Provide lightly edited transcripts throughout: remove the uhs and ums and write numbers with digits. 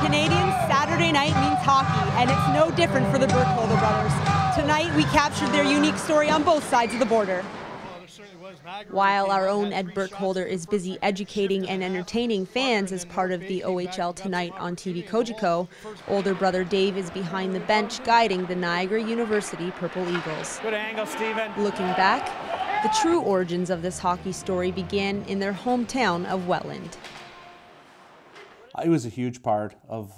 Canadians, Saturday night means hockey, and it's no different for the Burkholder brothers. Tonight, we captured their unique story on both sides of the border. While our own Ed Burkholder is busy educating and entertaining fans as part of the OHL Tonight on TV Cogeco, older brother Dave is behind the bench guiding the Niagara University Purple Eagles. Good angle, Stephen. Looking back, the true origins of this hockey story began in their hometown of Welland. It was a huge part of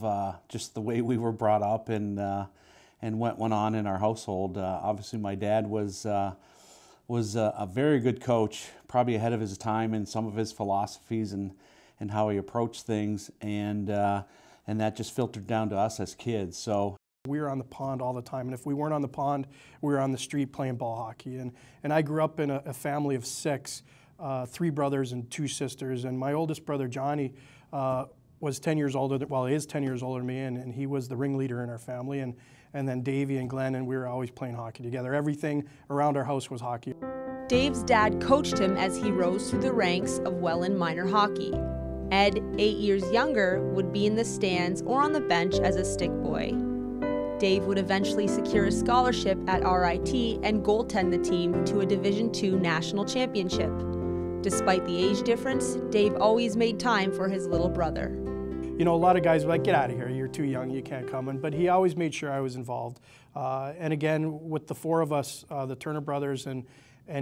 just the way we were brought up and what went on in our household. Obviously, my dad was a very good coach, probably ahead of his time in some of his philosophies and how he approached things, and that just filtered down to us as kids. So we were on the pond all the time, and if we weren't on the pond, we were on the street playing ball hockey. And I grew up in a family of 6, 3 brothers and 2 sisters, and my oldest brother Johnny was 10 years older, is 10 years older than me, and he was the ringleader in our family. And then Davey and Glenn, and we were always playing hockey together. Everything around our house was hockey. Dave's dad coached him as he rose through the ranks of Welland minor hockey. Ed, 8 years younger, would be in the stands or on the bench as a stick boy. Dave would eventually secure a scholarship at RIT and goaltend the team to a Division II national championship. Despite the age difference, Dave always made time for his little brother. You know, a lot of guys were like, get out of here, you're too young, you can't come in. But he always made sure I was involved. And again, with the 4 of us, the Turner brothers and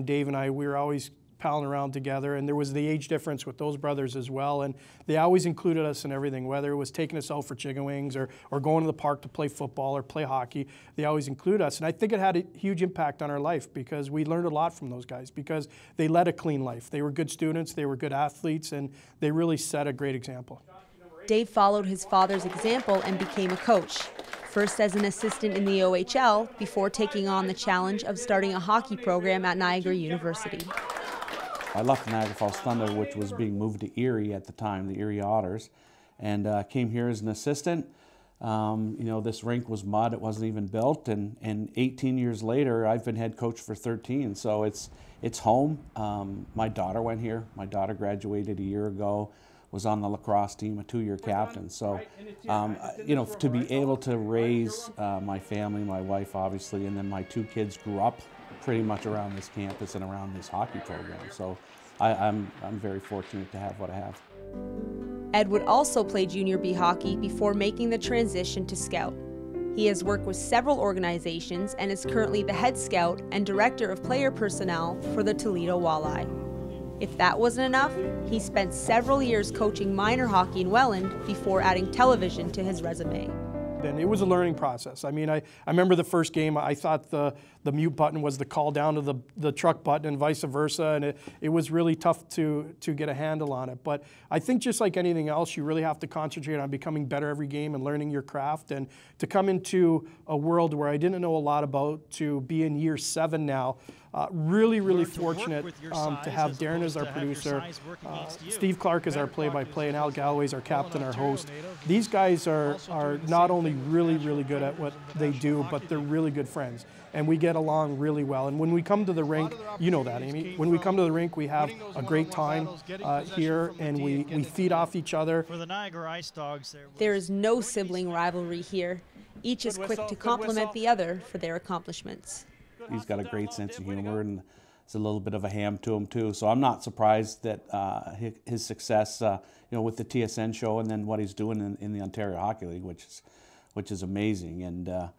Dave and I, we were always palling around together. And there was the age difference with those brothers as well. And they always included us in everything, whether it was taking us out for chicken wings or going to the park to play football or play hockey. They always include us. And I think it had a huge impact on our life because we learned a lot from those guys because they led a clean life. They were good students, they were good athletes, and they really set a great example. Dave followed his father's example and became a coach, first as an assistant in the OHL before taking on the challenge of starting a hockey program at Niagara University. I left Niagara Falls Thunder, which was being moved to Erie at the time, the Erie Otters, and came here as an assistant. You know, this rink was mud, it wasn't even built, and 18 years later, I've been head coach for 13, so it's home. My daughter went here. My daughter graduated a year ago, was on the lacrosse team, a 2-year captain. So, you know, to be able to raise my family, my wife obviously, and then my 2 kids grew up pretty much around this campus and around this hockey program. So I'm very fortunate to have what I have. Ed would also play Junior B hockey before making the transition to scout. He has worked with several organizations and is currently the head scout and director of player personnel for the Toledo Walleye. If that wasn't enough, he spent several years coaching minor hockey in Welland before adding television to his resume. And it was a learning process. I mean, I remember the first game, I thought the mute button was the call down to the truck button and vice versa, and it was really tough to get a handle on it. But I think just like anything else, you really have to concentrate on becoming better every game and learning your craft. And to come into a world where I didn't know a lot about, to be in year 7 now, really fortunate to have Darren as our producer, Steve Clark as our play-by-play, and Al Galloway as our captain, our host. These guys are not only really good at what they do, but they're really good friends. And we get along really well. And when we come to the rink, you know that, Amy, when we come to the rink, we have a great time here, and we feed off each other. There is no sibling rivalry here. Each is quick to compliment the other for their accomplishments. He's got a great sense of humor, and it's a little bit of a ham to him too. So I'm not surprised that his success, you know, with the TSN show, and then what he's doing in the Ontario Hockey League, which is amazing. And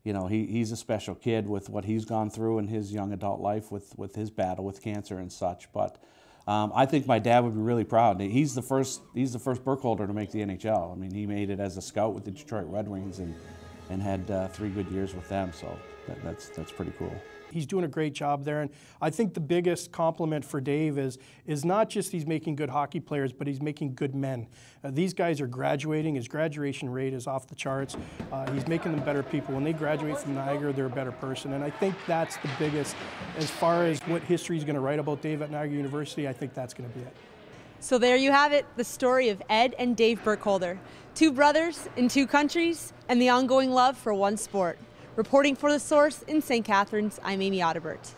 you know, he's a special kid with what he's gone through in his young adult life with his battle with cancer and such. But I think my dad would be really proud. He's the first Burkholder to make the NHL. I mean, he made it as a scout with the Detroit Red Wings and had 3 good years with them. So that's pretty cool. He's doing a great job there, and I think the biggest compliment for Dave is not just he's making good hockey players, but he's making good men. These guys are graduating. His graduation rate is off the charts. He's making them better people. When they graduate from Niagara, they're a better person, and I think that's the biggest. As far as what history is going to write about Dave at Niagara University, I think that's going to be it. So there you have it, the story of Ed and Dave Burkholder, 2 brothers in 2 countries, and the ongoing love for one sport. Reporting for The Source in St. Catharines, I'm Amy Audibert.